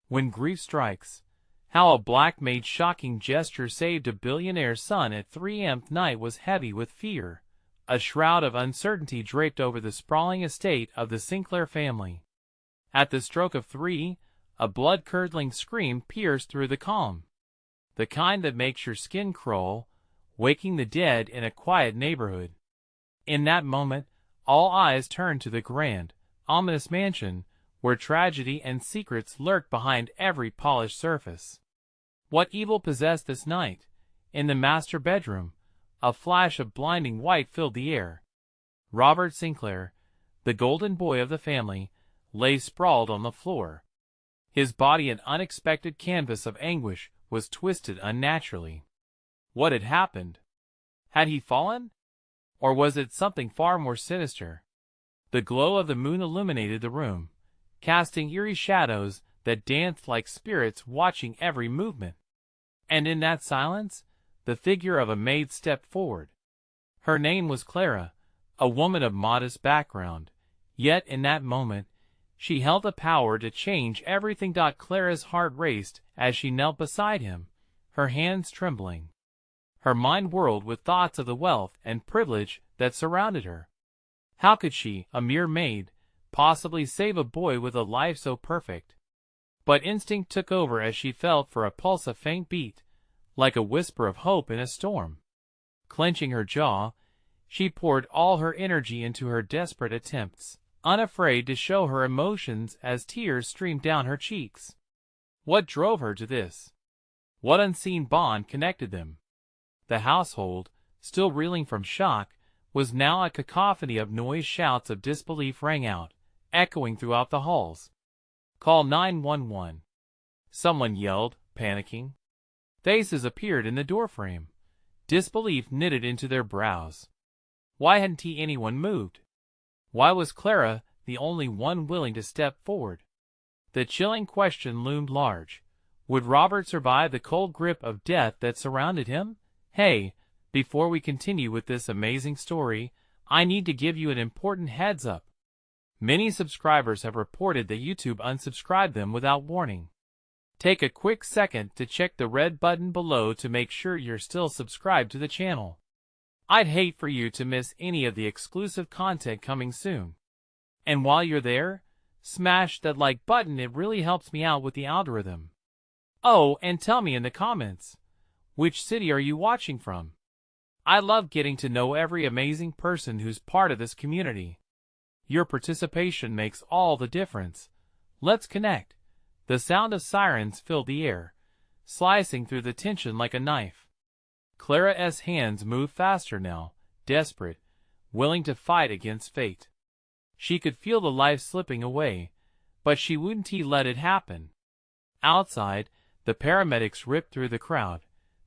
When grief strikes, how a black maid's shocking gesture saved a billionaire's son at 3 a.m. night was heavy with fear. A shroud of uncertainty draped over the sprawling estate of the Sinclair family. At the stroke of 3, a blood-curdling scream pierced through the calm. The kind that makes your skin crawl, waking the dead in a quiet neighborhood. In that moment, all eyes turned to the grand, ominous mansion, where tragedy and secrets lurked behind every polished surface. What evil possessed this night? In the master bedroom, a flash of blinding white filled the air. Robert Sinclair, the golden boy of the family, lay sprawled on the floor. His body, an unexpected canvas of anguish, was twisted unnaturally. What had happened? Had he fallen? Or was it something far more sinister? The glow of the moon illuminated the room, casting eerie shadows that danced like spirits watching every movement. And in that silence, the figure of a maid stepped forward. Her name was Clara, a woman of modest background, yet in that moment, she held the power to change everything. Clara's heart raced as she knelt beside him, her hands trembling. Her mind whirled with thoughts of the wealth and privilege that surrounded her. How could she, a mere maid, possibly save a boy with a life so perfect? But instinct took over as she felt for a pulse, a faint beat, like a whisper of hope in a storm. Clenching her jaw, she poured all her energy into her desperate attempts, unafraid to show her emotions as tears streamed down her cheeks. What drove her to this? What unseen bond connected them? The household, still reeling from shock, was now a cacophony of noise. Shouts of disbelief rang out, echoing throughout the halls. "Call 911. Someone yelled, panicking. Faces appeared in the doorframe, disbelief knitted into their brows. Why hadn't anyone moved? Why was Clara the only one willing to step forward? The chilling question loomed large. Would Robert survive the cold grip of death that surrounded him? Hey, before we continue with this amazing story, I need to give you an important heads up. Many subscribers have reported that YouTube unsubscribed them without warning. Take a quick second to check the red button below to make sure you're still subscribed to the channel. I'd hate for you to miss any of the exclusive content coming soon. And while you're there, smash that like button, it really helps me out with the algorithm. Oh, and tell me in the comments, which city are you watching from? I love getting to know every amazing person who's part of this community. Your participation makes all the difference. Let's connect. The sound of sirens filled the air, slicing through the tension like a knife. Clara's hands moved faster now, desperate, willing to fight against fate. She could feel the life slipping away, but she wouldn't let it happen. Outside, the paramedics ripped through the crowd,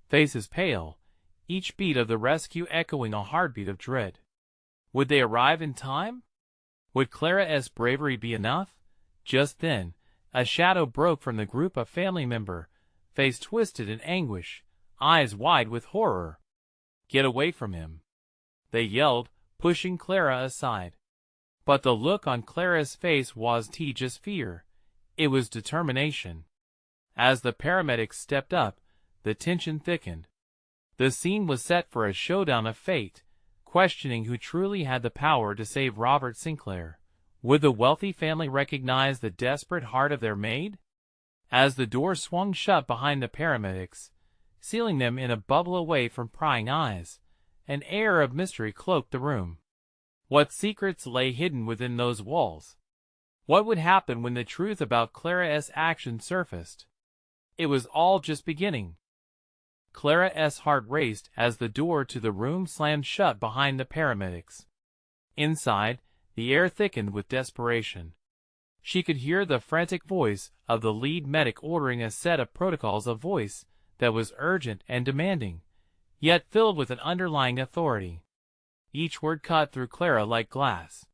faces pale, each beat of the rescue echoing a heartbeat of dread. Would they arrive in time? Would Clara's bravery be enough? Just then, a shadow broke from the group, a family member, face twisted in anguish, eyes wide with horror. "Get away from him!" they yelled, pushing Clara aside. But the look on Clara's face wasn't just fear, it was determination. As the paramedics stepped up, the tension thickened. The scene was set for a showdown of fate, questioning who truly had the power to save Robert Sinclair. Would the wealthy family recognize the desperate heart of their maid? As the door swung shut behind the paramedics, sealing them in a bubble away from prying eyes, an air of mystery cloaked the room. What secrets lay hidden within those walls? What would happen when the truth about Clara's actions surfaced? It was all just beginning. Clara's heart raced as the door to the room slammed shut behind the paramedics. Inside, the air thickened with desperation. She could hear the frantic voice of the lead medic ordering a set of protocols, a voice that was urgent and demanding, yet filled with an underlying authority. Each word cut through Clara like glass.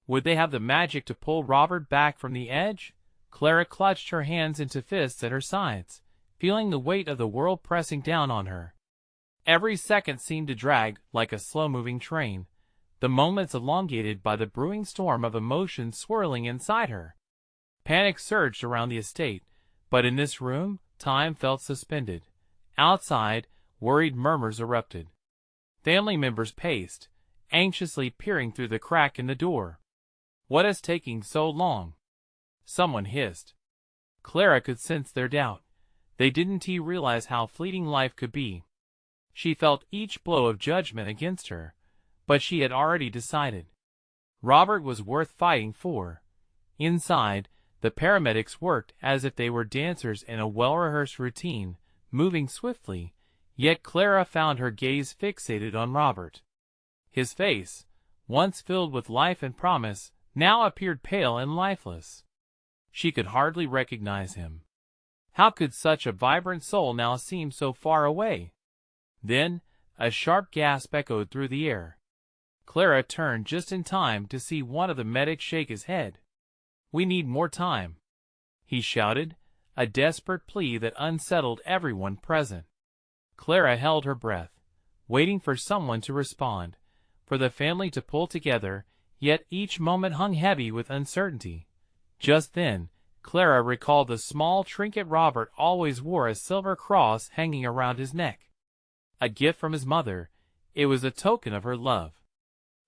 Would they have the magic to pull Robert back from the edge? Clara clutched her hands into fists at her sides, feeling the weight of the world pressing down on her. Every second seemed to drag like a slow-moving train, the moments elongated by the brewing storm of emotions swirling inside her. Panic surged around the estate, But in this room, time felt suspended. Outside, worried murmurs erupted. Family members paced, anxiously peering through the crack in the door. "What is taking so long?" someone hissed. Clara could sense their doubt. They didn't realize how fleeting life could be. She felt each blow of judgment against her, but she had already decided. Robert was worth fighting for. Inside, the paramedics worked as if they were dancers in a well-rehearsed routine, moving swiftly, yet Clara found her gaze fixated on Robert. His face, once filled with life and promise, now appeared pale and lifeless. She could hardly recognize him. How could such a vibrant soul now seem so far away? Then, a sharp gasp echoed through the air. Clara turned just in time to see one of the medics shake his head. "We need more time," he shouted, a desperate plea that unsettled everyone present. Clara held her breath, waiting for someone to respond, for the family to pull together, yet each moment hung heavy with uncertainty. Just then, Clara recalled the small trinket Robert always wore, a silver cross hanging around his neck. A gift from his mother, it was a token of her love.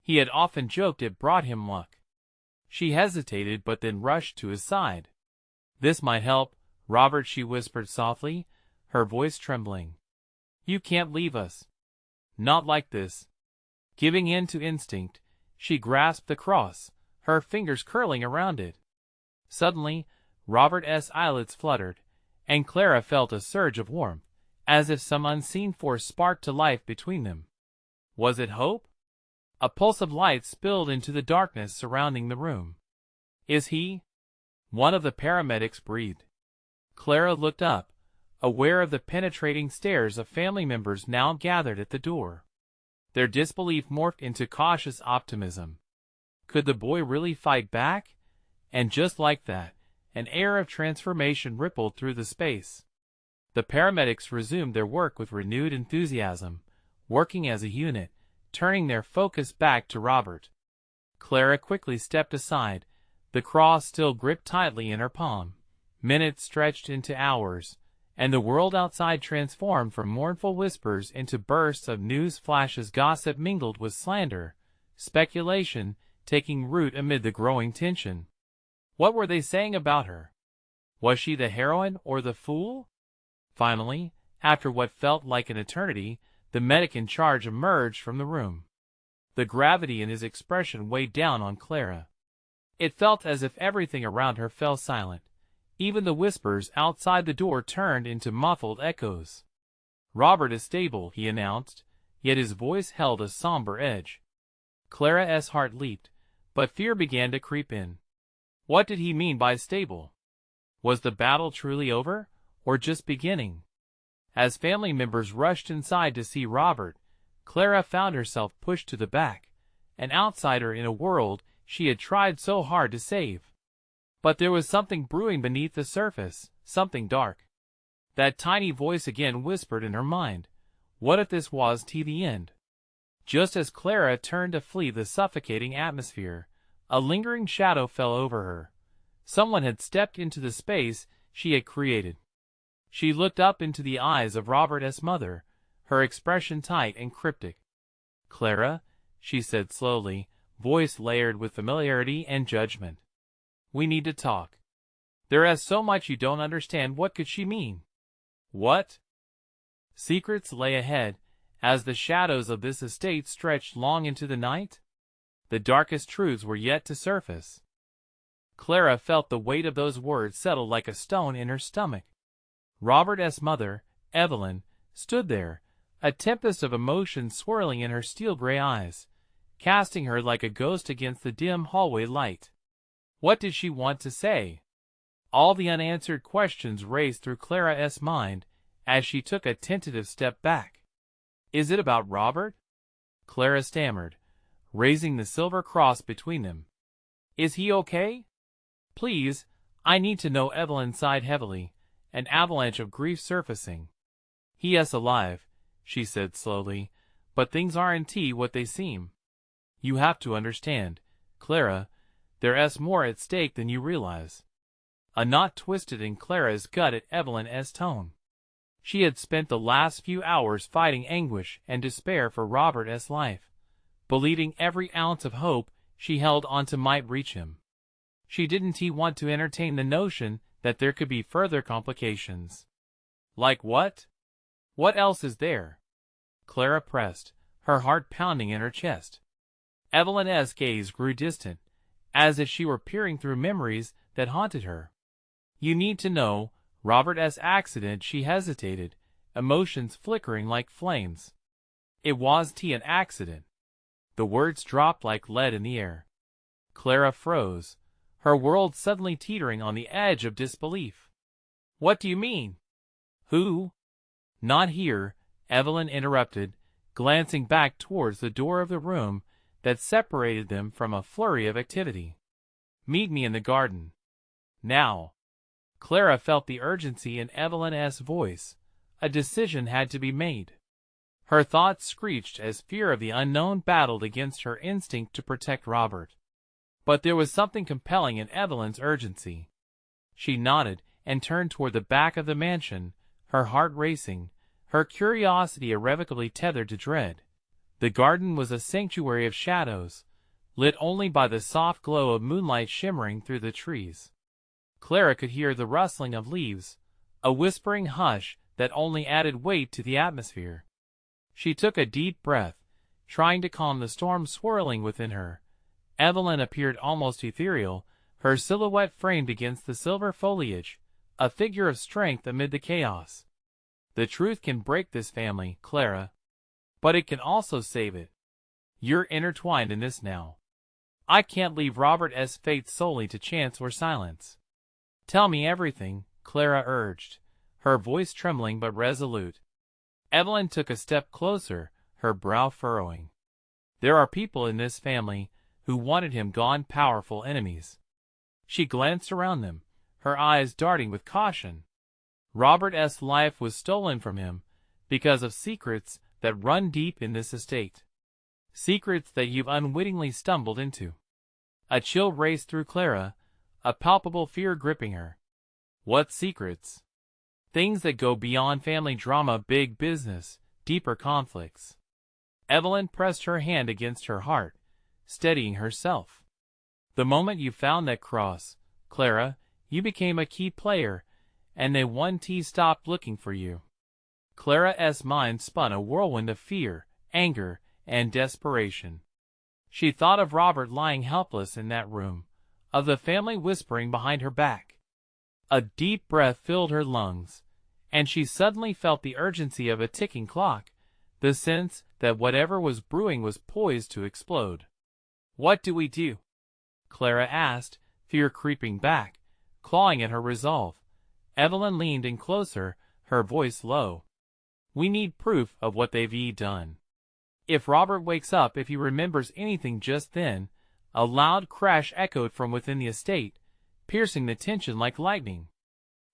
He had often joked it brought him luck. She hesitated but then rushed to his side. "This might help, Robert," she whispered softly, her voice trembling. "You can't leave us. Not like this." Giving in to instinct, she grasped the cross, her fingers curling around it. Suddenly, Robert's eyelids fluttered, and Clara felt a surge of warmth, as if some unseen force sparked to life between them. Was it hope? A pulse of light spilled into the darkness surrounding the room. "Is he?" one of the paramedics breathed. Clara looked up, aware of the penetrating stares of family members now gathered at the door. Their disbelief morphed into cautious optimism. Could the boy really fight back? And just like that, an air of transformation rippled through the space. The paramedics resumed their work with renewed enthusiasm, working as a unit, turning their focus back to Robert. Clara quickly stepped aside, the cross still gripped tightly in her palm. Minutes stretched into hours, and the world outside transformed from mournful whispers into bursts of news flashes. Gossip mingled with slander, speculation taking root amid the growing tension. What were they saying about her? Was she the heroine or the fool? Finally, after what felt like an eternity, the medic in charge emerged from the room. The gravity in his expression weighed down on Clara. It felt as if everything around her fell silent. Even the whispers outside the door turned into muffled echoes. "Robert is stable," he announced, yet his voice held a somber edge. Clara's heart leaped, but fear began to creep in. What did he mean by stable? Was the battle truly over, or just beginning? As family members rushed inside to see Robert, Clara found herself pushed to the back, an outsider in a world she had tried so hard to save. But there was something brewing beneath the surface, something dark. That tiny voice again whispered in her mind, what if this was the end? Just as Clara turned to flee the suffocating atmosphere, a lingering shadow fell over her. Someone had stepped into the space she had created. She looked up into the eyes of Robert's mother, her expression tight and cryptic. "Clara," she said slowly, voice layered with familiarity and judgment. "We need to talk. There is so much you don't understand." What could she mean? What secrets lay ahead, as the shadows of this estate stretched long into the night? The darkest truths were yet to surface. Clara felt the weight of those words settle like a stone in her stomach. Robert's mother, Evelyn, stood there, a tempest of emotion swirling in her steel-gray eyes, casting her like a ghost against the dim hallway light. What did she want to say? All the unanswered questions raced through Clara's mind as she took a tentative step back. "Is it about Robert?" Clara stammered, raising the silver cross between them. "Is he okay? Please, I need to know." Evelyn sighed heavily, an avalanche of grief surfacing. "He is alive," she said slowly, "but things aren't what they seem. You have to understand, Clara, there is more at stake than you realize." A knot twisted in Clara's gut at Evelyn's tone. She had spent the last few hours fighting anguish and despair for Robert's life, believing every ounce of hope she held onto might reach him. She didn't want to entertain the notion that there could be further complications. Like what? What else is there? Clara pressed, her heart pounding in her chest. Evelyn's gaze grew distant, as if she were peering through memories that haunted her. You need to know Robert's accident. She hesitated, emotions flickering like flames. It wasn't an accident. The words dropped like lead in the air. Clara froze, her world suddenly teetering on the edge of disbelief. What do you mean? Who? Not here, Evelyn interrupted, glancing back towards the door of the room that separated them from a flurry of activity. Meet me in the garden. Now. Clara felt the urgency in Evelyn's voice. A decision had to be made. Her thoughts screeched as fear of the unknown battled against her instinct to protect Robert. But there was something compelling in Evelyn's urgency. She nodded and turned toward the back of the mansion, her heart racing, her curiosity irrevocably tethered to dread. The garden was a sanctuary of shadows, lit only by the soft glow of moonlight shimmering through the trees. Clara could hear the rustling of leaves, a whispering hush that only added weight to the atmosphere. She took a deep breath, trying to calm the storm swirling within her. Evelyn appeared almost ethereal, her silhouette framed against the silver foliage, a figure of strength amid the chaos. The truth can break this family, Clara. But it can also save it. You're intertwined in this now. I can't leave Robert's fate solely to chance or silence. Tell me everything, Clara urged, her voice trembling but resolute. Evelyn took a step closer, her brow furrowing. There are people in this family who wanted him gone, powerful enemies. She glanced around them, her eyes darting with caution. Robert's life was stolen from him because of secrets that run deep in this estate. Secrets that you've unwittingly stumbled into. A chill raced through Clara, a palpable fear gripping her. What secrets? Things that go beyond family drama, big business, deeper conflicts. Evelyn pressed her hand against her heart, steadying herself. The moment you found that cross, Clara, you became a key player, and they stopped looking for you. Clara's mind spun a whirlwind of fear, anger, and desperation. She thought of Robert lying helpless in that room, of the family whispering behind her back. A deep breath filled her lungs, and she suddenly felt the urgency of a ticking clock, the sense that whatever was brewing was poised to explode. What do we do? Clara asked, fear creeping back, clawing at her resolve. Evelyn leaned in closer, her voice low. We need proof of what they've done. If Robert wakes up, if he remembers anything just then, a loud crash echoed from within the estate, piercing the tension like lightning.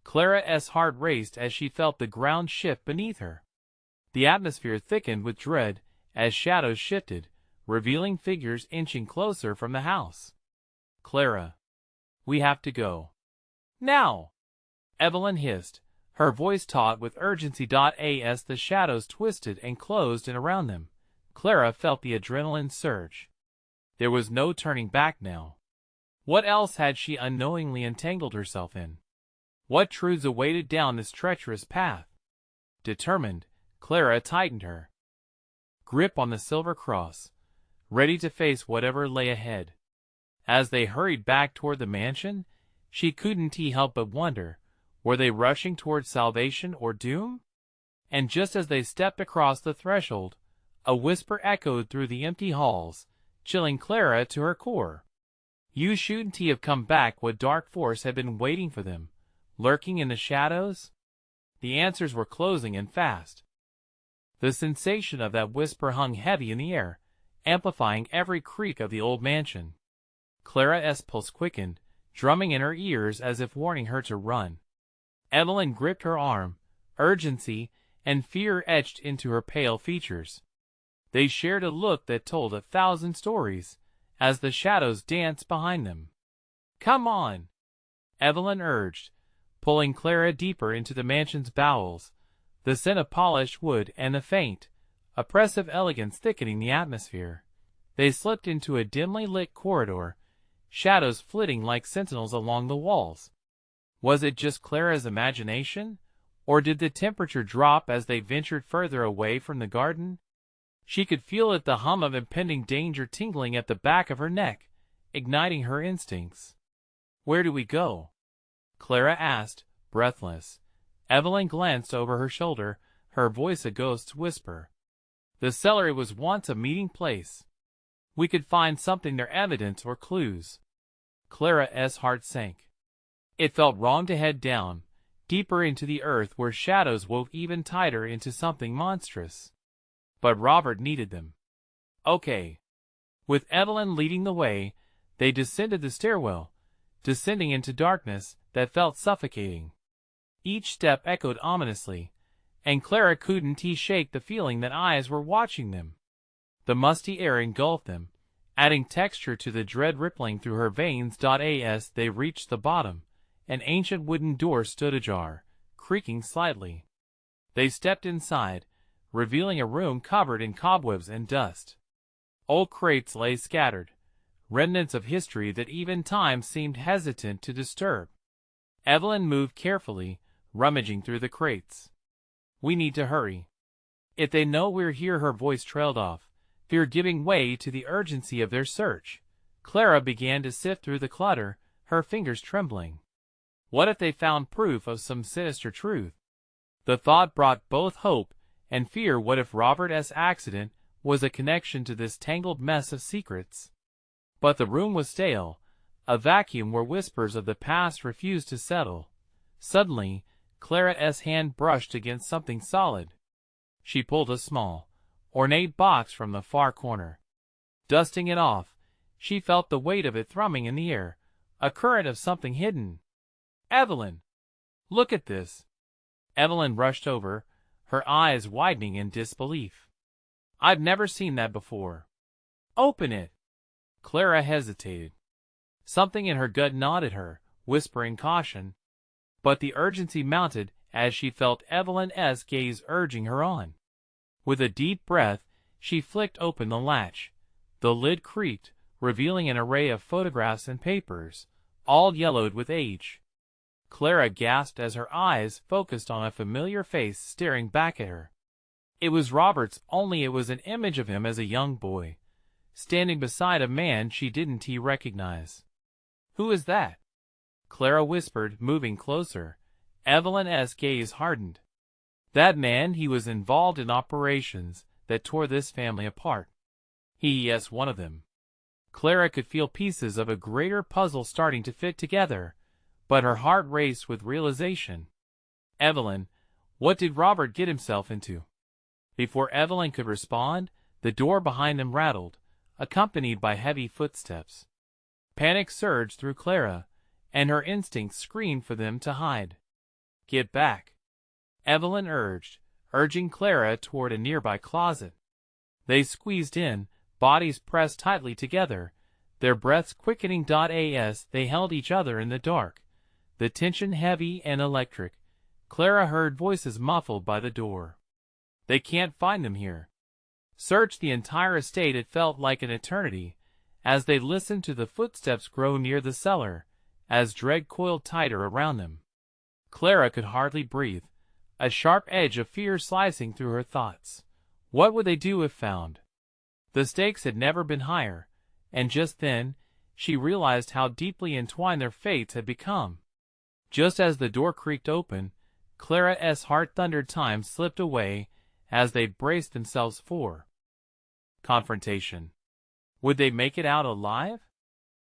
Clara's heart raced as she felt the ground shift beneath her. The atmosphere thickened with dread as shadows shifted, revealing figures inching closer from the house. Clara, we have to go. Now! Evelyn hissed, her voice taut with urgency. As the shadows twisted and closed in around them, Clara felt the adrenaline surge. There was no turning back now. What else had she unknowingly entangled herself in? What truths awaited down this treacherous path? Determined, Clara tightened her grip on the silver cross, ready to face whatever lay ahead. As they hurried back toward the mansion, she couldn't help but wonder, were they rushing toward salvation or doom? And just as they stepped across the threshold, a whisper echoed through the empty halls, chilling Clara to her core. You shouldn't have come back. What dark force had been waiting for them, lurking in the shadows? The answers were closing in fast. The sensation of that whisper hung heavy in the air, amplifying every creak of the old mansion. Clara's pulse quickened, drumming in her ears as if warning her to run. Evelyn gripped her arm, urgency and fear etched into her pale features. They shared a look that told 1,000 stories, as the shadows danced behind them. Come on! Evelyn urged, pulling Clara deeper into the mansion's bowels, the scent of polished wood and the faint, oppressive elegance thickening the atmosphere. They slipped into a dimly lit corridor, shadows flitting like sentinels along the walls. Was it just Clara's imagination, or did the temperature drop as they ventured further away from the garden? She could feel it, the hum of impending danger tingling at the back of her neck, igniting her instincts. "Where do we go?" Clara asked, breathless. Evelyn glanced over her shoulder, her voice a ghost's whisper. "The cellar was once a meeting place. We could find something there, evidence or clues." Clara's heart sank. It felt wrong to head down, deeper into the earth where shadows wove even tighter into something monstrous. But Robert needed them. Okay. With Evelyn leading the way, they descended the stairwell, descending into darkness that felt suffocating. Each step echoed ominously, and Clara couldn't shake the feeling that eyes were watching them. The musty air engulfed them, adding texture to the dread rippling through her veins. As they reached the bottom, an ancient wooden door stood ajar, creaking slightly. They stepped inside, revealing a room covered in cobwebs and dust. Old crates lay scattered, remnants of history that even time seemed hesitant to disturb. Evelyn moved carefully, rummaging through the crates. "We need to hurry. If they know we're here," her voice trailed off, fear giving way to the urgency of their search. Clara began to sift through the clutter, her fingers trembling. What if they found proof of some sinister truth? The thought brought both hope and fear. What if Robert's accident was a connection to this tangled mess of secrets? But the room was stale, a vacuum where whispers of the past refused to settle. Suddenly, Clara's hand brushed against something solid. She pulled a small, ornate box from the far corner. Dusting it off, she felt the weight of it thrumming in the air, a current of something hidden. "Evelyn! Look at this!" Evelyn rushed over, her eyes widening in disbelief. "I've never seen that before." "Open it!" Clara hesitated. Something in her gut nodded her, whispering caution. But the urgency mounted as she felt Evelyn's gaze urging her on. With a deep breath, she flicked open the latch. The lid creaked, revealing an array of photographs and papers, all yellowed with age. Clara gasped as her eyes focused on a familiar face staring back at her. It was Robert's, only it was an image of him as a young boy, standing beside a man she didn't recognize. "Who is that?" Clara whispered, moving closer. Evelyn's gaze hardened. "That man, he was involved in operations that tore this family apart. Yes, one of them." Clara could feel pieces of a greater puzzle starting to fit together, but her heart raced with realization. "Evelyn, what did Robert get himself into?" Before Evelyn could respond, the door behind them rattled, accompanied by heavy footsteps. Panic surged through Clara, and her instincts screamed for them to hide. "Get back," Evelyn urged, urging Clara toward a nearby closet. They squeezed in, bodies pressed tightly together, their breaths quickening. As they held each other in the dark, the tension heavy and electric, Clara heard voices muffled by the door. "They can't find them here." Search the entire estate. It felt like an eternity, as they listened to the footsteps grow near the cellar, as dread coiled tighter around them. Clara could hardly breathe, a sharp edge of fear slicing through her thoughts. What would they do if found? The stakes had never been higher, and just then, she realized how deeply entwined their fates had become. Just as the door creaked open, Clara's heart thundered. Time slipped away as they braced themselves for confrontation. Would they make it out alive?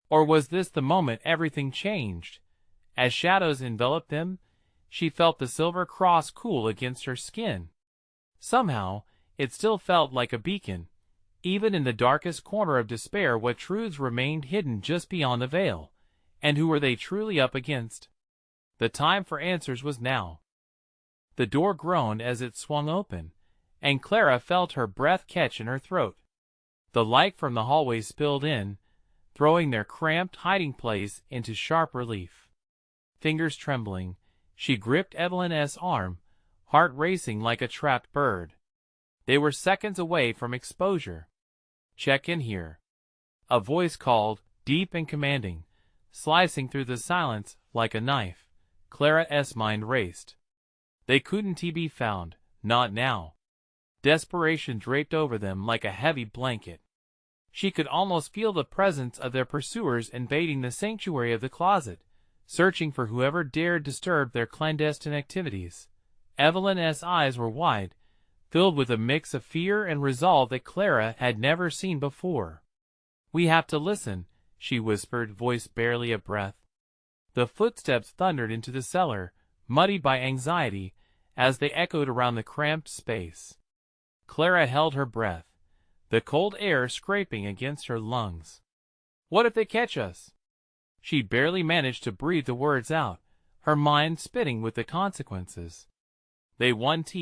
Or was this the moment everything changed? As shadows enveloped them, she felt the silver cross cool against her skin. Somehow, it still felt like a beacon. Even in the darkest corner of despair, what truths remained hidden just beyond the veil? And who were they truly up against? The time for answers was now. The door groaned as it swung open, and Clara felt her breath catch in her throat. The light from the hallway spilled in, throwing their cramped hiding place into sharp relief. Fingers trembling, she gripped Evelyn's arm, heart racing like a trapped bird. They were seconds away from exposure. "Check in here," a voice called, deep and commanding, slicing through the silence like a knife. Clara's mind raced. They couldn't be found, not now. Desperation draped over them like a heavy blanket. She could almost feel the presence of their pursuers invading the sanctuary of the closet, searching for whoever dared disturb their clandestine activities. Evelyn's eyes were wide, filled with a mix of fear and resolve that Clara had never seen before. "We have to listen," she whispered, voice barely a breath. The footsteps thundered into the cellar, muddied by anxiety, as they echoed around the cramped space. Clara held her breath, the cold air scraping against her lungs. "What if they catch us?" She barely managed to breathe the words out, her mind spinning with the consequences. "They won't."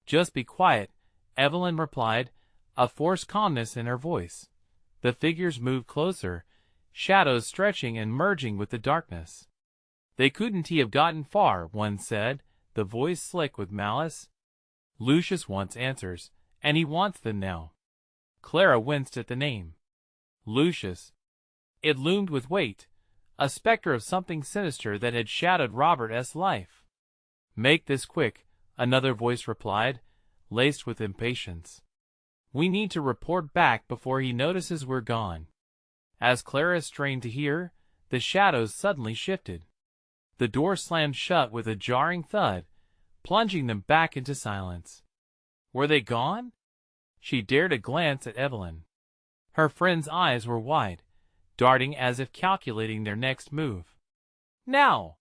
"Just be quiet," Evelyn replied, a forced calmness in her voice. The figures moved closer, shadows stretching and merging with the darkness. "They couldn't have gotten far," one said, the voice slick with malice. "Lucius wants answers, and he wants them now." Clara winced at the name. Lucius. It loomed with weight, a specter of something sinister that had shadowed Robert's life. "Make this quick," another voice replied, laced with impatience. "We need to report back before he notices we're gone." As Clara strained to hear, the shadows suddenly shifted. The door slammed shut with a jarring thud, plunging them back into silence. Were they gone? She dared a glance at Evelyn. Her friend's eyes were wide, darting as if calculating their next move. "Now!"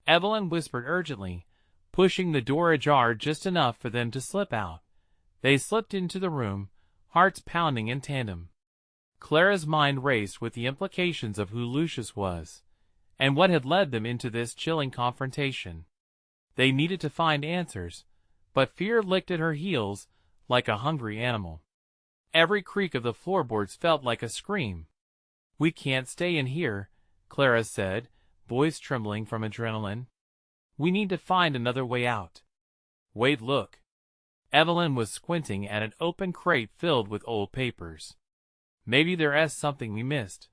Evelyn whispered urgently, pushing the door ajar just enough for them to slip out. They slipped into the room, hearts pounding in tandem. Clara's mind raced with the implications of who Lucius was, and what had led them into this chilling confrontation. They needed to find answers, but fear licked at her heels like a hungry animal. Every creak of the floorboards felt like a scream. "We can't stay in here," Clara said, voice trembling from adrenaline. "We need to find another way out." "Wait, look." Evelyn was squinting at an open crate filled with old papers. "Maybe there's something we missed."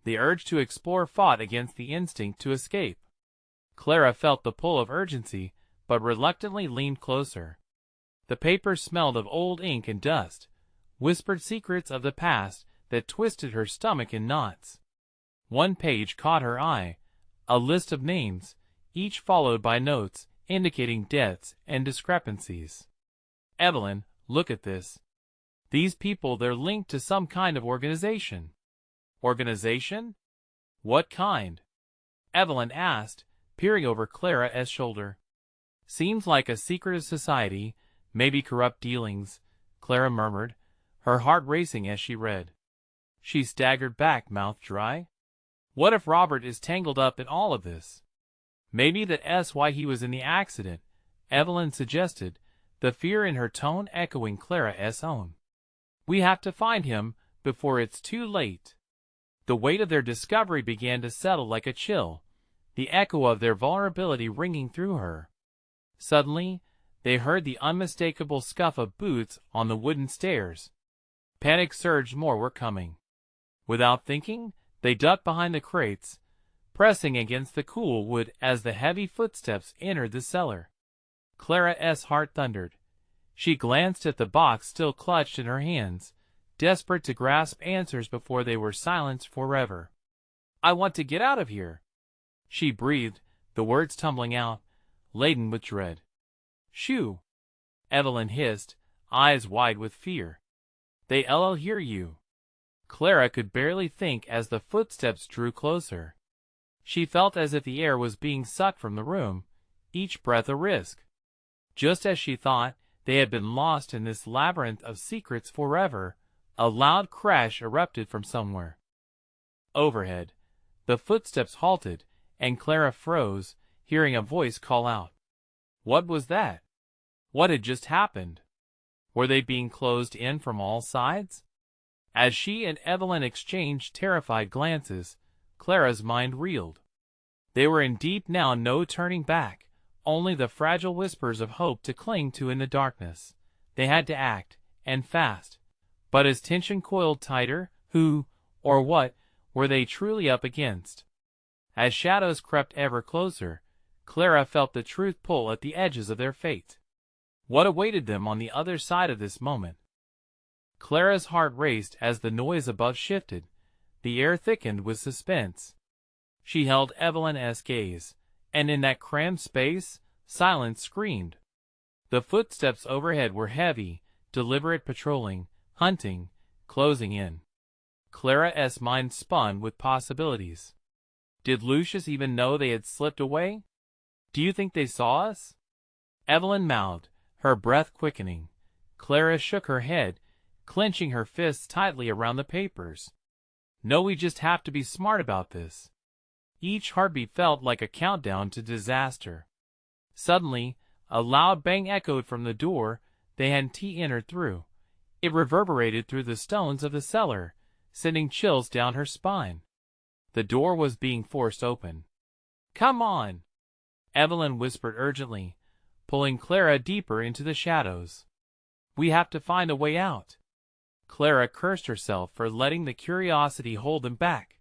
The urge to explore fought against the instinct to escape. Clara felt the pull of urgency, but reluctantly leaned closer. The papers smelled of old ink and dust, whispered secrets of the past that twisted her stomach in knots. One page caught her eye, a list of names, each followed by notes indicating deaths and discrepancies. "Evelyn, look at this. These people, they're linked to some kind of organization." "Organization? What kind?" Evelyn asked, peering over Clara's shoulder. "Seems like a secretive society, maybe corrupt dealings," Clara murmured, her heart racing as she read. She staggered back, mouth dry. What if Robert is tangled up in all of this? "Maybe that's why he was in the accident," Evelyn suggested, the fear in her tone echoing Clara's own. "We have to find him before it's too late." The weight of their discovery began to settle like a chill, the echo of their vulnerability ringing through her. Suddenly, they heard the unmistakable scuff of boots on the wooden stairs. Panic surged, more were coming. Without thinking, they ducked behind the crates, pressing against the cool wood as the heavy footsteps entered the cellar. Clara's heart thundered. She glanced at the box still clutched in her hands, desperate to grasp answers before they were silenced forever. "I want to get out of here," she breathed, the words tumbling out, laden with dread. "Shoo!" Evelyn hissed, eyes wide with fear. "They'll hear you." Clara could barely think as the footsteps drew closer. She felt as if the air was being sucked from the room, each breath a risk. Just as she thought they had been lost in this labyrinth of secrets forever, a loud crash erupted from somewhere. Overhead, the footsteps halted, and Clara froze, hearing a voice call out. What was that? What had just happened? Were they being closed in from all sides? As she and Evelyn exchanged terrified glances, Clara's mind reeled. They were in deep now, no turning back, only the fragile whispers of hope to cling to in the darkness. They had to act, and fast. But as tension coiled tighter, who, or what, were they truly up against? As shadows crept ever closer, Clara felt the truth pull at the edges of their fate. What awaited them on the other side of this moment? Clara's heart raced as the noise above shifted. The air thickened with suspense. She held Evelyn's gaze, and in that crammed space, silence screamed. The footsteps overhead were heavy, deliberate, patrolling, hunting, closing in. Clara's mind spun with possibilities. Did Lucius even know they had slipped away? Do you think they saw us? Evelyn mouthed, her breath quickening. Clara shook her head, clenching her fists tightly around the papers. No, we just have to be smart about this. Each heartbeat felt like a countdown to disaster. Suddenly, a loud bang echoed from the door they hadn't entered through. It reverberated through the stones of the cellar, sending chills down her spine. The door was being forced open. "Come on," Evelyn whispered urgently, pulling Clara deeper into the shadows. "We have to find a way out." Clara cursed herself for letting the curiosity hold them back.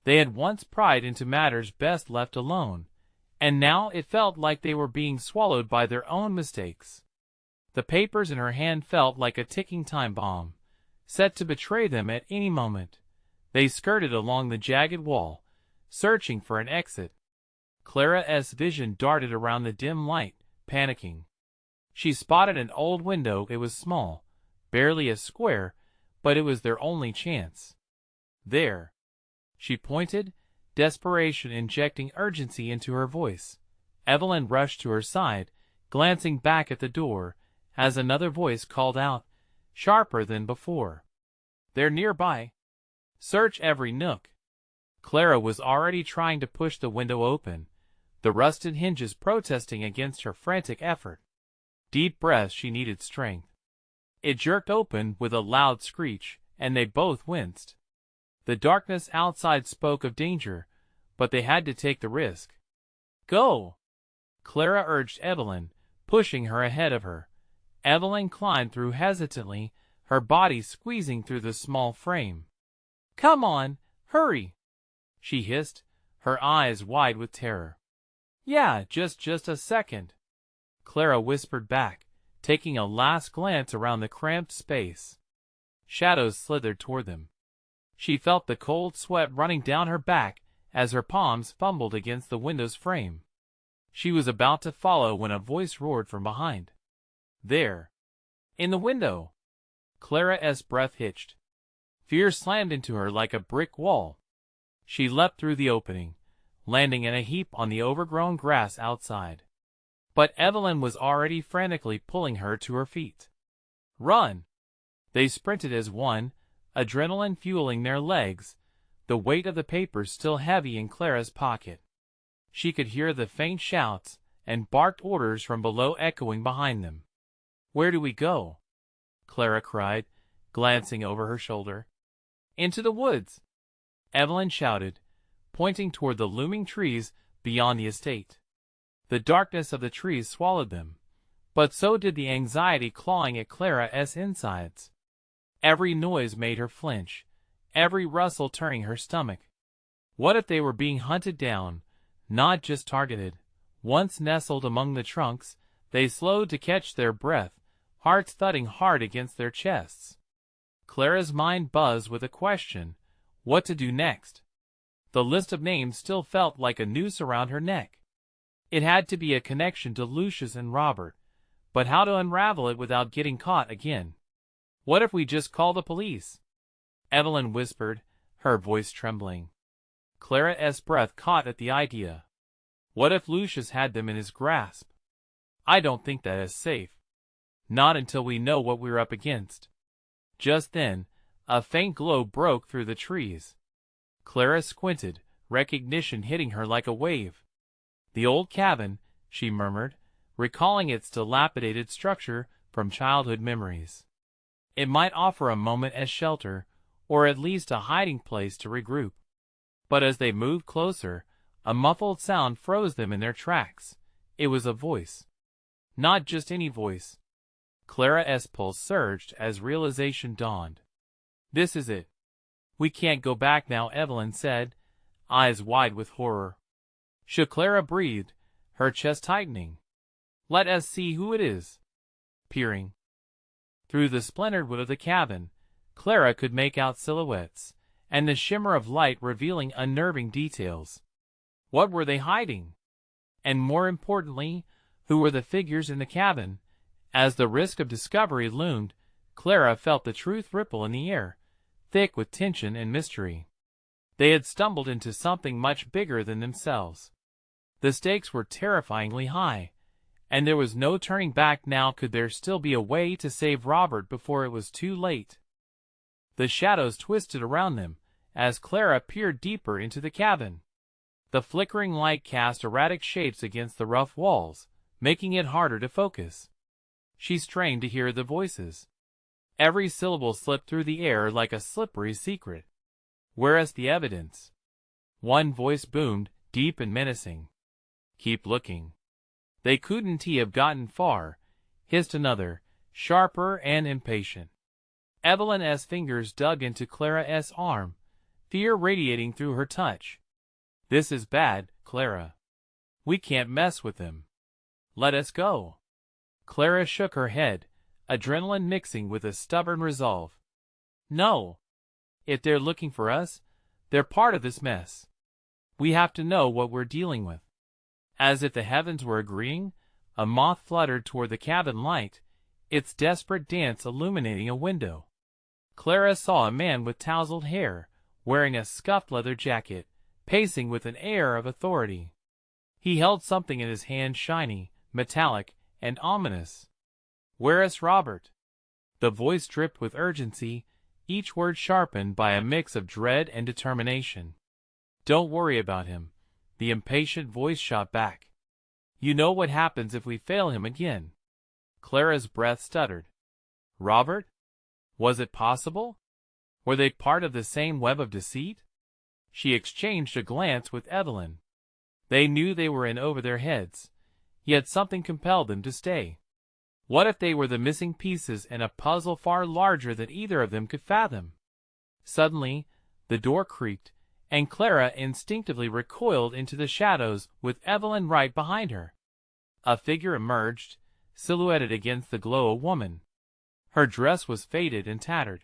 They had once pried into matters best left alone, and now it felt like they were being swallowed by their own mistakes. The papers in her hand felt like a ticking time bomb, set to betray them at any moment. They skirted along the jagged wall, searching for an exit. Clara's vision darted around the dim light, panicking. She spotted an old window. It was small, barely a square, but it was their only chance. "There," she pointed, desperation injecting urgency into her voice. Evelyn rushed to her side, glancing back at the door, as another voice called out, sharper than before. "They're nearby. Search every nook." Clara was already trying to push the window open, the rusted hinges protesting against her frantic effort. Deep breaths, she needed strength. It jerked open with a loud screech, and they both winced. The darkness outside spoke of danger, but they had to take the risk. "Go!" Clara urged Evelyn, pushing her ahead of her. Evelyn climbed through hesitantly, her body squeezing through the small frame. "Come on, hurry!" she hissed, her eyes wide with terror. "Yeah, just a second," Clara whispered back, taking a last glance around the cramped space. Shadows slithered toward them. She felt the cold sweat running down her back as her palms fumbled against the window's frame. She was about to follow when a voice roared from behind. "There! In the window!" Clara's breath hitched. Fear slammed into her like a brick wall. She leapt through the opening, landing in a heap on the overgrown grass outside. But Evelyn was already frantically pulling her to her feet. "Run!" They sprinted as one, adrenaline fueling their legs, the weight of the papers still heavy in Clara's pocket. She could hear the faint shouts and barked orders from below echoing behind them. "Where do we go?" Clara cried, glancing over her shoulder. "Into the woods," Evelyn shouted, pointing toward the looming trees beyond the estate. The darkness of the trees swallowed them, but so did the anxiety clawing at Clara's insides. Every noise made her flinch, every rustle turning her stomach. What if they were being hunted down, not just targeted? Once nestled among the trunks, they slowed to catch their breath, hearts thudding hard against their chests. Clara's mind buzzed with a question: what to do next? The list of names still felt like a noose around her neck. It had to be a connection to Lucius and Robert, but how to unravel it without getting caught again? "What if we just call the police?" Evelyn whispered, her voice trembling. Clara's breath caught at the idea. What if Lucius had them in his grasp? "I don't think that is safe. Not until we know what we're up against." Just then, a faint glow broke through the trees. Clara squinted, recognition hitting her like a wave. "The old cabin," she murmured, recalling its dilapidated structure from childhood memories. It might offer a moment as shelter, or at least a hiding place to regroup. But as they moved closer, A muffled sound froze them in their tracks. It was a voice. Not just any voice. Clara's pulse surged as realization dawned. This is it. We can't go back now, Evelyn said, eyes wide with horror. Clara breathed, her chest tightening. Let us see who it is. Peering through the splintered wood of the cabin, Clara could make out silhouettes, and the shimmer of light revealing unnerving details. What were they hiding? And more importantly, who were the figures in the cabin? As the risk of discovery loomed, Clara felt the truth ripple in the air, thick with tension and mystery. They had stumbled into something much bigger than themselves. The stakes were terrifyingly high, and there was no turning back now. Could there still be a way to save Robert before it was too late? The shadows twisted around them as Clara peered deeper into the cabin. The flickering light cast erratic shapes against the rough walls, making it harder to focus. She strained to hear the voices. Every syllable slipped through the air like a slippery secret. Where's the evidence? One voice boomed, deep and menacing. Keep looking. They couldn't have gotten far, hissed another, sharper and impatient. Evelyn's fingers dug into Clara's arm, fear radiating through her touch. This is bad, Clara. We can't mess with them. Let us go. Clara shook her head, adrenaline mixing with a stubborn resolve. No. If they're looking for us, they're part of this mess. We have to know what we're dealing with. As if the heavens were agreeing, a moth fluttered toward the cabin light, its desperate dance illuminating a window. Clara saw a man with tousled hair, wearing a scuffed leather jacket, pacing with an air of authority. He held something in his hand, shiny, metallic, and ominous. Where's Robert? The voice dripped with urgency, each word sharpened by a mix of dread and determination. Don't worry about him, the impatient voice shot back. You know what happens if we fail him again. Clara's breath stuttered. Robert? Was it possible? Were they part of the same web of deceit? She exchanged a glance with Evelyn. They knew they were in over their heads, yet something compelled them to stay. What if they were the missing pieces in a puzzle far larger than either of them could fathom? Suddenly, the door creaked, and Clara instinctively recoiled into the shadows with Evelyn right behind her. A figure emerged, silhouetted against the glow. A woman. Her dress was faded and tattered,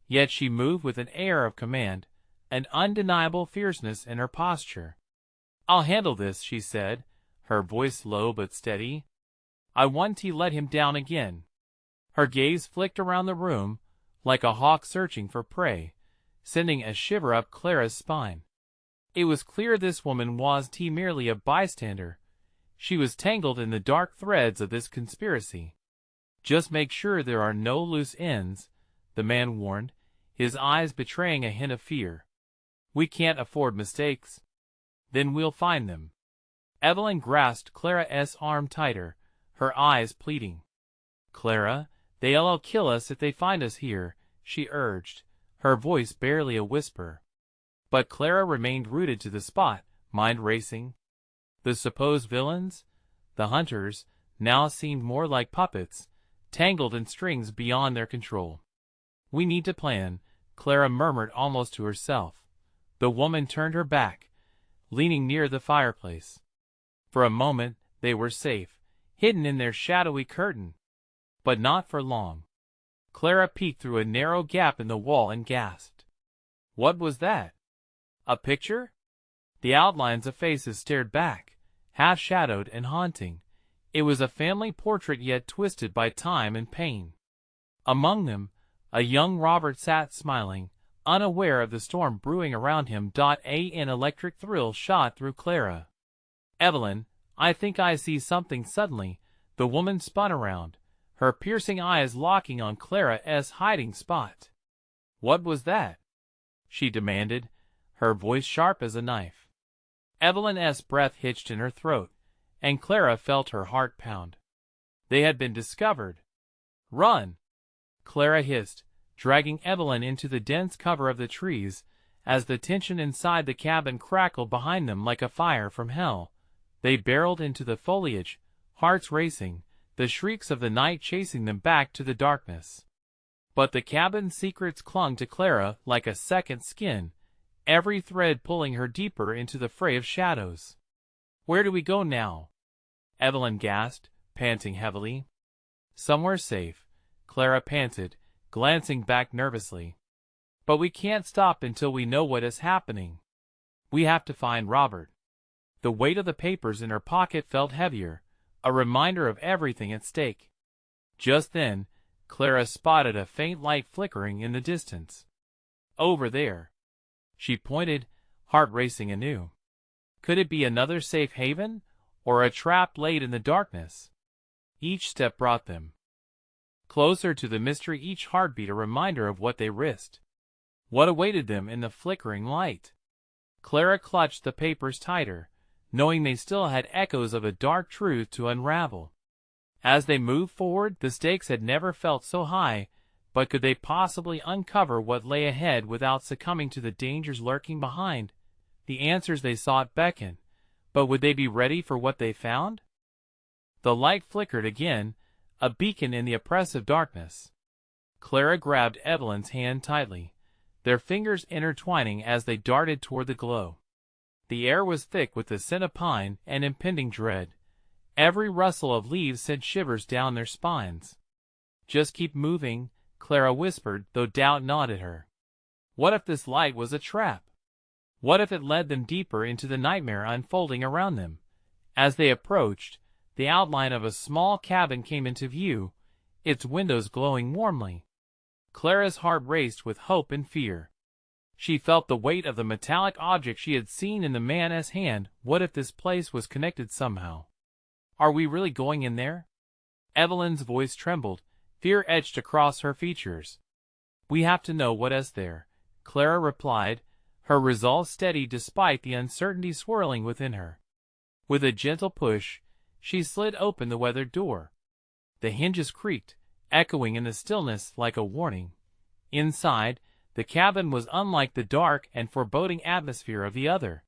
yet she moved with an air of command, an undeniable fierceness in her posture. I'll handle this, she said, her voice low but steady. I want to let him down again. Her gaze flicked around the room, like a hawk searching for prey, sending a shiver up Clara's spine. It was clear this woman wasn't merely a bystander. She was tangled in the dark threads of this conspiracy. Just make sure there are no loose ends, the man warned, his eyes betraying a hint of fear. We can't afford mistakes. Then we'll find them. Evelyn grasped Clara's arm tighter, her eyes pleading. Clara, they'll kill us if they find us here, she urged, her voice barely a whisper. But Clara remained rooted to the spot, mind racing. The supposed villains, the hunters, now seemed more like puppets, tangled in strings beyond their control. We need to plan, Clara murmured almost to herself. The woman turned her back, leaning near the fireplace. For a moment they were safe, hidden in their shadowy curtain. But not for long. Clara peeked through a narrow gap in the wall and gasped. What was that? A picture? The outlines of faces stared back, half-shadowed and haunting. It was a family portrait, yet twisted by time and pain. Among them, a young Robert sat smiling, unaware of the storm brewing around him. An electric thrill shot through Clara. Evelyn, I think I see something. Suddenly, the woman spun around, her piercing eyes locking on Clara's hiding spot. What was that? She demanded, her voice sharp as a knife. Evelyn's breath hitched in her throat, and Clara felt her heart pound. They had been discovered. Run! Clara hissed, dragging Evelyn into the dense cover of the trees As the tension inside the cabin crackled behind them like a fire from hell, they barreled into the foliage, hearts racing, the shrieks of the night chasing them back to the darkness. But the cabin's secrets clung to Clara like a second skin, every thread pulling her deeper into the fray of shadows. "Where do we go now?" Evelyn gasped, panting heavily. "Somewhere safe," Clara panted, glancing back nervously. "But we can't stop until we know what is happening. We have to find Robert." The weight of the papers in her pocket felt heavier, a reminder of everything at stake. Just then, Clara spotted a faint light flickering in the distance. "Over there." She pointed, heart racing anew. Could it be another safe haven, or a trap laid in the darkness? Each step brought them closer to the mystery, each heartbeat a reminder of what they risked. What awaited them in the flickering light? Clara clutched the papers tighter, knowing they still had echoes of a dark truth to unravel. As they moved forward, the stakes had never felt so high, but could they possibly uncover what lay ahead without succumbing to the dangers lurking behind? The answers they sought beckoned, but would they be ready for what they found? The light flickered again, a beacon in the oppressive darkness. Clara grabbed Evelyn's hand tightly, their fingers intertwining as they darted toward the glow. The air was thick with the scent of pine and impending dread. Every rustle of leaves sent shivers down their spines. "Just keep moving," Clara whispered, though doubt gnawed at her. What if this light was a trap? What if it led them deeper into the nightmare unfolding around them? As they approached, the outline of a small cabin came into view, its windows glowing warmly. Clara's heart raced with hope and fear. She felt the weight of the metallic object she had seen in the man's hand. What if this place was connected somehow? "Are we really going in there?" Evelyn's voice trembled, fear etched across her features. "We have to know what is there," Clara replied, her resolve steady despite the uncertainty swirling within her. With a gentle push, she slid open the weathered door. The hinges creaked, echoing in the stillness like a warning. Inside, the cabin was unlike the dark and foreboding atmosphere of the other.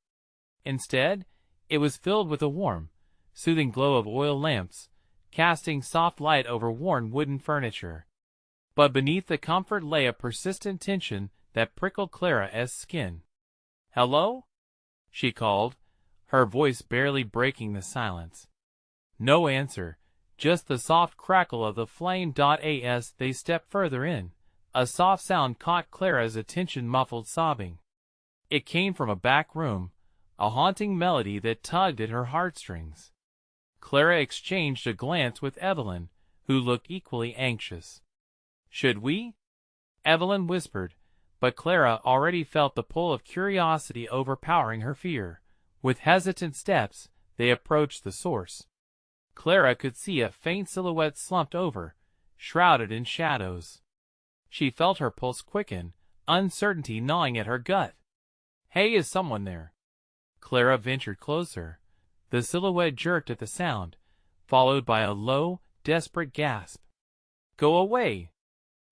Instead, it was filled with a warm, soothing glow of oil lamps, casting soft light over worn wooden furniture. But beneath the comfort lay a persistent tension that prickled Clara's skin. "Hello?" she called, her voice barely breaking the silence. No answer, just the soft crackle of the flame. As they stepped further in, a soft sound caught Clara's attention, muffled sobbing. It came from a back room, a haunting melody that tugged at her heartstrings. Clara exchanged a glance with Evelyn, who looked equally anxious. "Should we?" Evelyn whispered, but Clara already felt the pull of curiosity overpowering her fear. With hesitant steps, they approached the source. Clara could see a faint silhouette slumped over, shrouded in shadows. She felt her pulse quicken, uncertainty gnawing at her gut. "Hey, is someone there?" Clara ventured closer. The silhouette jerked at the sound, followed by a low, desperate gasp. "Go away!"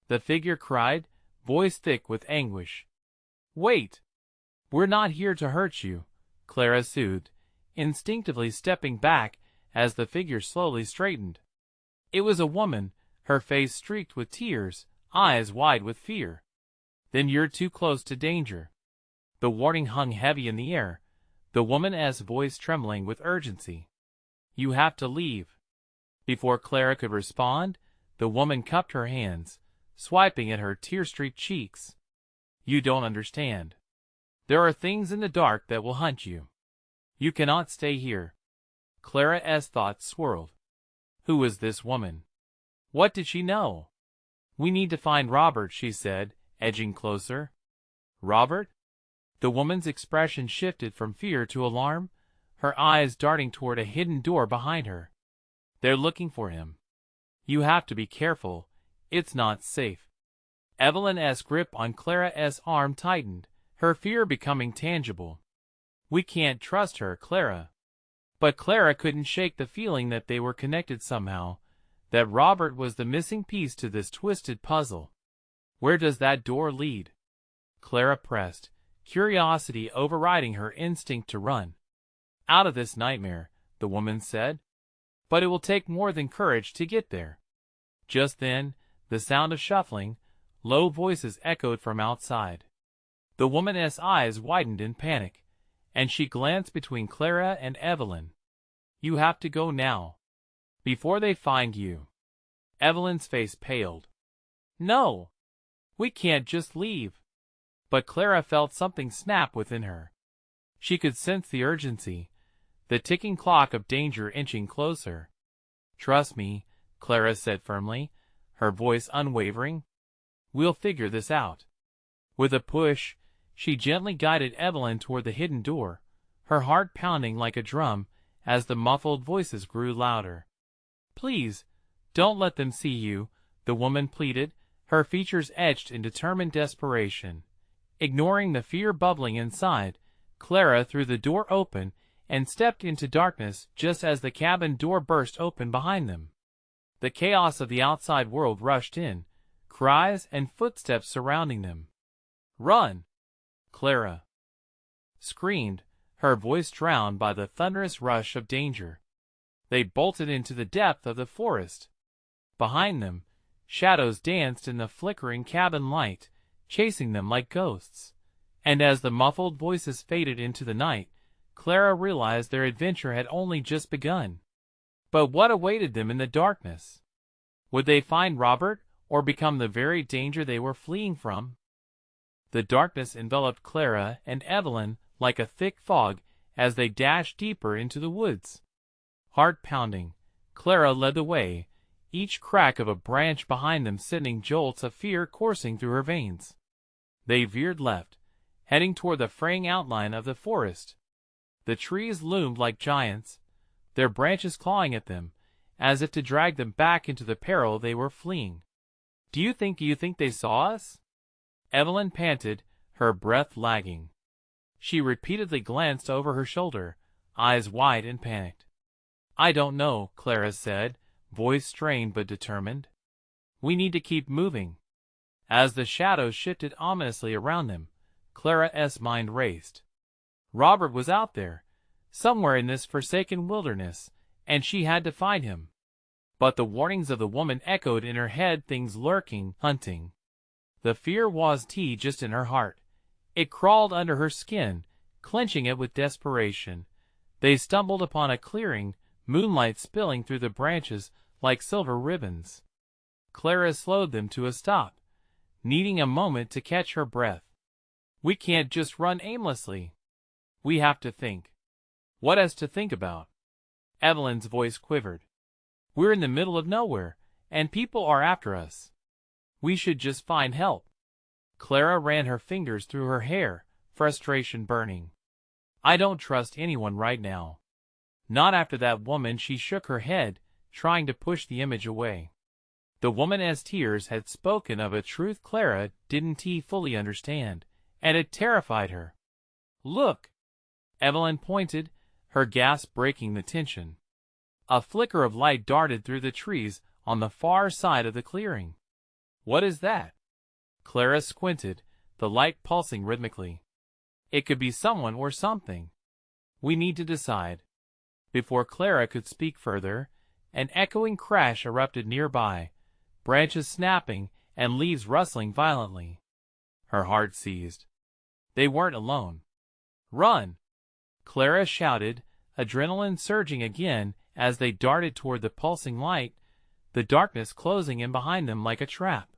the figure cried, voice thick with anguish. "Wait! We're not here to hurt you," Clara soothed, instinctively stepping back as the figure slowly straightened. It was a woman, her face streaked with tears, eyes wide with fear. "Then you're too close to danger." The warning hung heavy in the air, the woman's voice trembling with urgency. "You have to leave." Before Clara could respond, the woman cupped her hands, swiping at her tear-streaked cheeks. "You don't understand. There are things in the dark that will hunt you. You cannot stay here." Clara's thoughts swirled. Who was this woman? What did she know? "We need to find Robert," she said, edging closer. "Robert?" The woman's expression shifted from fear to alarm, her eyes darting toward a hidden door behind her. "They're looking for him. You have to be careful. It's not safe." Evelyn's grip on Clara's arm tightened, her fear becoming tangible. "We can't trust her, Clara." But Clara couldn't shake the feeling that they were connected somehow, that Robert was the missing piece to this twisted puzzle. "Where does that door lead?" Clara pressed, curiosity overriding her instinct to run. "Out of this nightmare," the woman said. "But it will take more than courage to get there." Just then, the sound of shuffling, low voices echoed from outside. The woman's eyes widened in panic, and she glanced between Clara and Evelyn. "You have to go now, before they find you." Evelyn's face paled. "No, we can't just leave." But Clara felt something snap within her. She could sense the urgency, the ticking clock of danger inching closer. "Trust me," Clara said firmly, her voice unwavering. "We'll figure this out." With a push, she gently guided Evelyn toward the hidden door, her heart pounding like a drum as the muffled voices grew louder. "Please, don't let them see you," the woman pleaded, her features etched in determined desperation. Ignoring the fear bubbling inside, Clara threw the door open and stepped into darkness just as the cabin door burst open behind them. The chaos of the outside world rushed in, cries and footsteps surrounding them. "Run!" Clara screamed, her voice drowned by the thunderous rush of danger. They bolted into the depth of the forest. Behind them, shadows danced in the flickering cabin light, chasing them like ghosts. And as the muffled voices faded into the night, Clara realized their adventure had only just begun. But what awaited them in the darkness? Would they find Robert, or become the very danger they were fleeing from? The darkness enveloped Clara and Evelyn like a thick fog as they dashed deeper into the woods. Heart pounding, Clara led the way, each crack of a branch behind them sending jolts of fear coursing through her veins. They veered left, heading toward the fraying outline of the forest. The trees loomed like giants, their branches clawing at them, as if to drag them back into the peril they were fleeing. Do you think they saw us?" Evelyn panted, her breath lagging. She repeatedly glanced over her shoulder, eyes wide and panicked. "I don't know," Clara said, voice strained but determined. "We need to keep moving." As the shadows shifted ominously around them, Clara's mind raced. Robert was out there, somewhere in this forsaken wilderness, and she had to find him. But the warnings of the woman echoed in her head, things lurking, hunting. The fear was just in her heart. It crawled under her skin, clenching it with desperation. They stumbled upon a clearing, moonlight spilling through the branches like silver ribbons. Clara slowed them to a stop, needing a moment to catch her breath. "We can't just run aimlessly. We have to think." "What is to think about?" Evelyn's voice quivered. "We're in the middle of nowhere, and people are after us. We should just find help." Clara ran her fingers through her hair, frustration burning. "I don't trust anyone right now. Not after that woman." She shook her head, trying to push the image away. The woman's tears had spoken of a truth Clara didn't fully understand, and it terrified her. "Look!" Evelyn pointed, her gasp breaking the tension. A flicker of light darted through the trees on the far side of the clearing. "What is that?" Clara squinted, the light pulsing rhythmically. "It could be someone or something. We need to decide." Before Clara could speak further, an echoing crash erupted nearby, branches snapping and leaves rustling violently. Her heart seized. They weren't alone. "Run!" Clara shouted, adrenaline surging again as they darted toward the pulsing light, the darkness closing in behind them like a trap.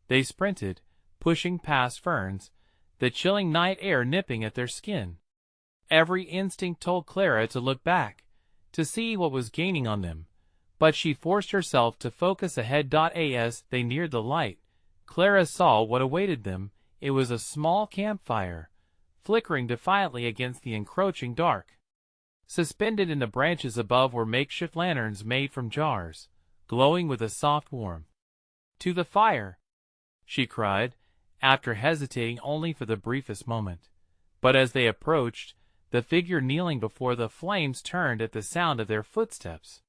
They sprinted, pushing past ferns, the chilling night air nipping at their skin. Every instinct told Clara to look back, to see what was gaining on them, but she forced herself to focus ahead. As they neared the light, Clara saw what awaited them. It was a small campfire, flickering defiantly against the encroaching dark. Suspended in the branches above were makeshift lanterns made from jars, glowing with a soft warmth. "To the fire!" she cried, after hesitating only for the briefest moment. But as they approached, the figure kneeling before the flames turned at the sound of their footsteps.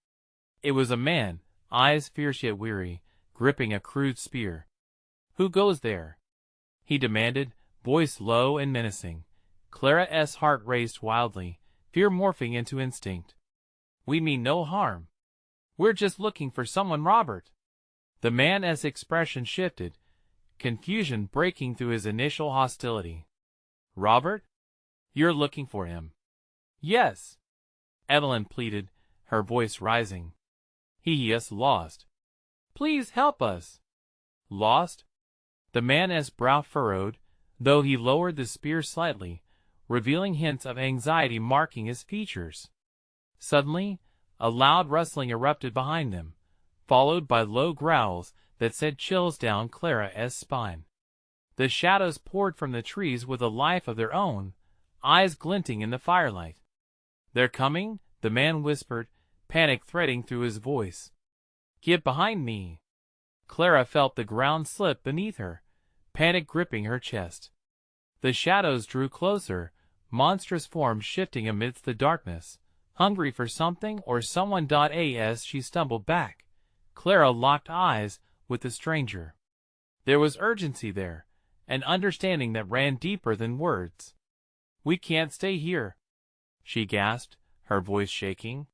It was a man, eyes fierce yet weary, gripping a crude spear. "Who goes there?" he demanded, voice low and menacing. Clara's heart raced wildly, fear morphing into instinct. "We mean no harm. We're just looking for someone, Robert." The man's expression shifted, confusion breaking through his initial hostility. "Robert? You're looking for him?" "Yes," Evelyn pleaded, her voice rising. "He is lost. Please help us." "Lost?" The man's brow furrowed, though he lowered the spear slightly, revealing hints of anxiety marking his features. Suddenly, a loud rustling erupted behind them, followed by low growls that sent chills down Clara's spine. The shadows poured from the trees with a life of their own, eyes glinting in the firelight. "They're coming," the man whispered, panic threading through his voice. "Get behind me." Clara felt the ground slip beneath her, panic gripping her chest. The shadows drew closer, monstrous forms shifting amidst the darkness, hungry for something or someone. As she stumbled back, Clara locked eyes with the stranger. There was urgency there, an understanding that ran deeper than words. "We can't stay here," she gasped, her voice shaking.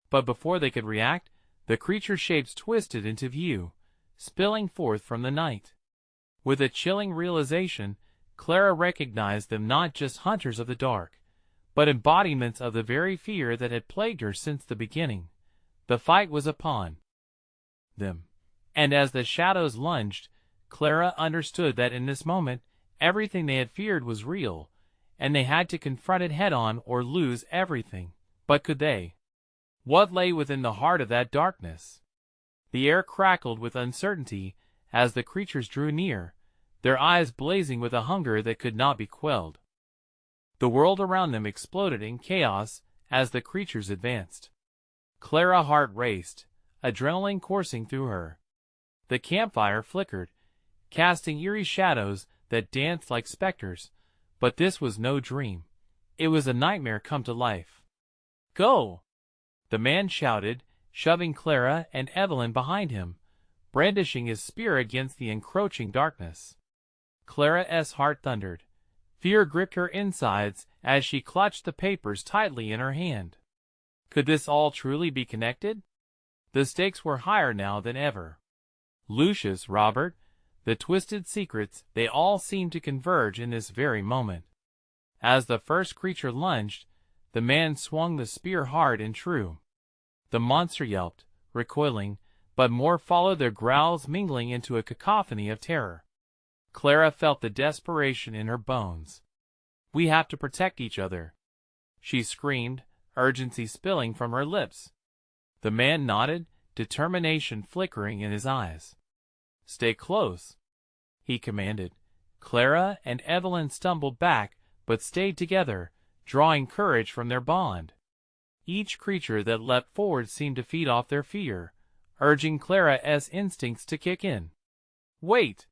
But before they could react, the creature shapes twisted into view, spilling forth from the night. With a chilling realization, Clara recognized them not just hunters of the dark, but embodiments of the very fear that had plagued her since the beginning. The fight was upon them, and as the shadows lunged, Clara understood that in this moment, everything they had feared was real, and they had to confront it head-on or lose everything. But could they? What lay within the heart of that darkness? The air crackled with uncertainty as the creatures drew near, their eyes blazing with a hunger that could not be quelled. The world around them exploded in chaos as the creatures advanced. Clara's heart raced, adrenaline coursing through her. The campfire flickered, casting eerie shadows that danced like specters, but this was no dream. It was a nightmare come to life. "Go!" the man shouted, shoving Clara and Evelyn behind him, brandishing his spear against the encroaching darkness. Clara's heart thundered. Fear gripped her insides as she clutched the papers tightly in her hand. Could this all truly be connected? The stakes were higher now than ever. Lucius, Robert, the twisted secrets, they all seemed to converge in this very moment. As the first creature lunged, the man swung the spear hard and true. The monster yelped, recoiling, but more followed, their growls mingling into a cacophony of terror. Clara felt the desperation in her bones. "We have to protect each other," she screamed, urgency spilling from her lips. The man nodded, determination flickering in his eyes. "Stay close," he commanded. Clara and Evelyn stumbled back, but stayed together, drawing courage from their bond. Each creature that leapt forward seemed to feed off their fear, urging Clara's instincts to kick in. "Wait!"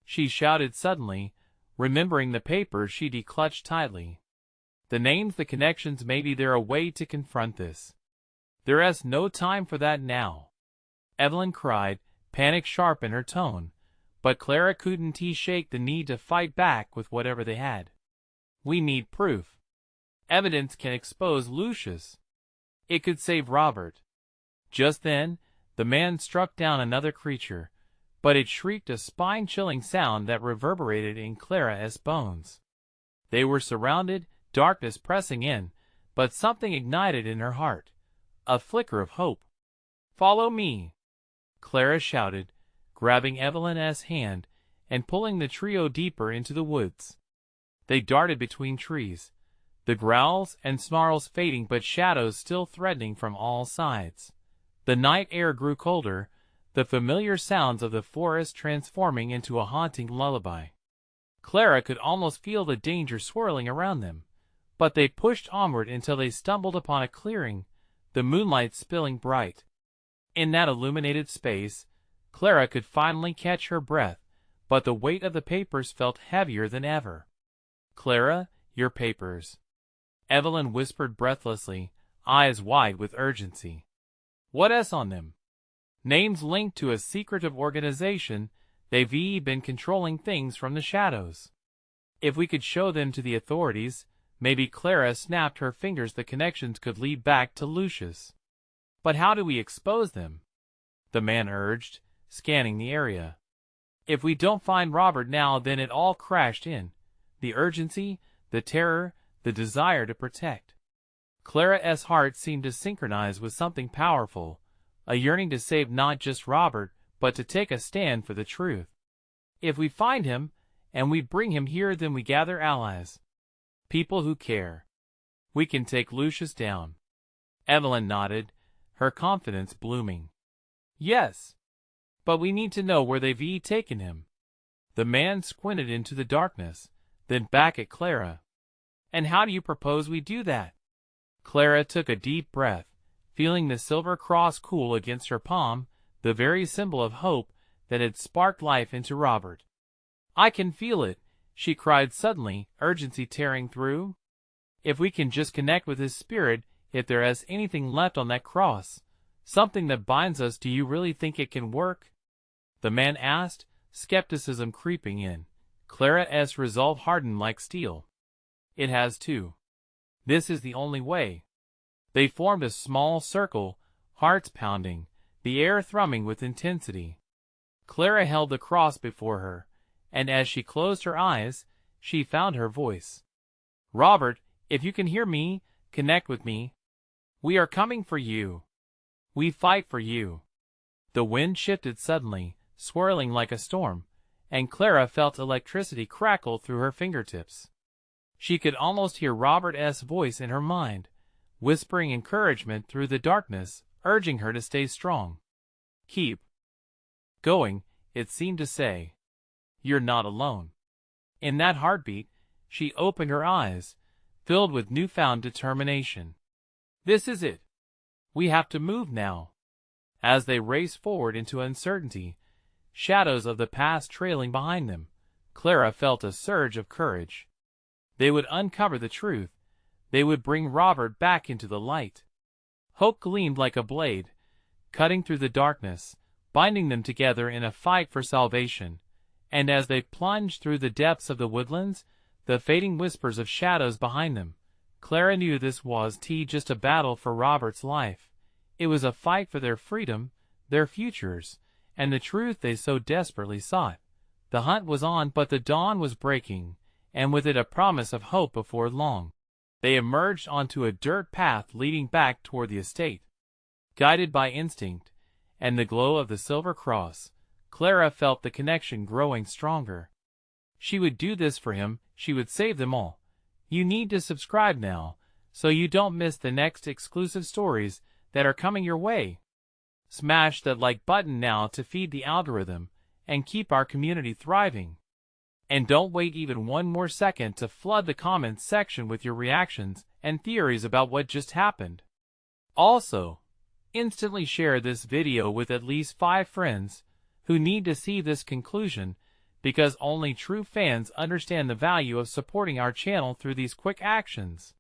she shouted suddenly, remembering the papers she declutched tightly. "The names, the connections, maybe they're a way to confront this." "There is no time for that now," Evelyn cried, panic sharp in her tone, but Clara couldn't shake the need to fight back with whatever they had. "We need proof. Evidence can expose Lucius. It could save Robert." Just then, the man struck down another creature, but it shrieked a spine-chilling sound that reverberated in Clara's bones. They were surrounded, darkness pressing in, but something ignited in her heart, a flicker of hope. "Follow me," Clara shouted, grabbing Evelyn's hand and pulling the trio deeper into the woods. They darted between trees, the growls and snarls fading but shadows still threatening from all sides. The night air grew colder, the familiar sounds of the forest transforming into a haunting lullaby. Clara could almost feel the danger swirling around them, but they pushed onward until they stumbled upon a clearing, the moonlight spilling bright. In that illuminated space, Clara could finally catch her breath, but the weight of the papers felt heavier than ever. "Clara, your papers," Evelyn whispered breathlessly, eyes wide with urgency. "What on them?" "Names linked to a secretive organization. They've been controlling things from the shadows." If we could show them to the authorities, maybe. Clara snapped her fingers. The connections could lead back to Lucius. But how do we expose them? The man urged, scanning the area. If we don't find Robert now, then it all crashed in. The urgency, the terror, the desire to protect. Clara's heart seemed to synchronize with something powerful, a yearning to save not just Robert, but to take a stand for the truth. If we find him, and we bring him here, then we gather allies. People who care. We can take Lucius down. Evelyn nodded, her confidence blooming. Yes. But we need to know where they've taken him. The man squinted into the darkness, then back at Clara. And how do you propose we do that? Clara took a deep breath, feeling the silver cross cool against her palm, the very symbol of hope that had sparked life into Robert. I can feel it, she cried suddenly, urgency tearing through. If we can just connect with his spirit, if there is anything left on that cross, something that binds us, do you really think it can work? The man asked, skepticism creeping in. Clara's resolve hardened like steel. It has to. This is the only way. They formed a small circle, hearts pounding, the air thrumming with intensity. Clara held the cross before her, and as she closed her eyes, she found her voice. Robert, if you can hear me, connect with me. We are coming for you. We fight for you. The wind shifted suddenly, swirling like a storm, and Clara felt electricity crackle through her fingertips. She could almost hear Robert's voice in her mind, whispering encouragement through the darkness, urging her to stay strong. Keep going, it seemed to say. You're not alone. In that heartbeat, she opened her eyes, filled with newfound determination. This is it. We have to move now. As they raced forward into uncertainty, shadows of the past trailing behind them, Clara felt a surge of courage. They would uncover the truth. They would bring Robert back into the light. Hope gleamed like a blade, cutting through the darkness, binding them together in a fight for salvation. And as they plunged through the depths of the woodlands, the fading whispers of shadows behind them, Clara knew this was just a battle for Robert's life. It was a fight for their freedom, their futures, and the truth they so desperately sought. The hunt was on, but the dawn was breaking, and with it a promise of hope before long. They emerged onto a dirt path leading back toward the estate. Guided by instinct and the glow of the silver cross, Clara felt the connection growing stronger. She would do this for him, she would save them all. You need to subscribe now, so you don't miss the next exclusive stories that are coming your way. Smash that like button now to feed the algorithm and keep our community thriving. And don't wait even one more second to flood the comments section with your reactions and theories about what just happened. Also, instantly share this video with at least 5 friends who need to see this conclusion, because only true fans understand the value of supporting our channel through these quick actions.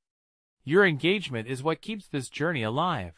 Your engagement is what keeps this journey alive.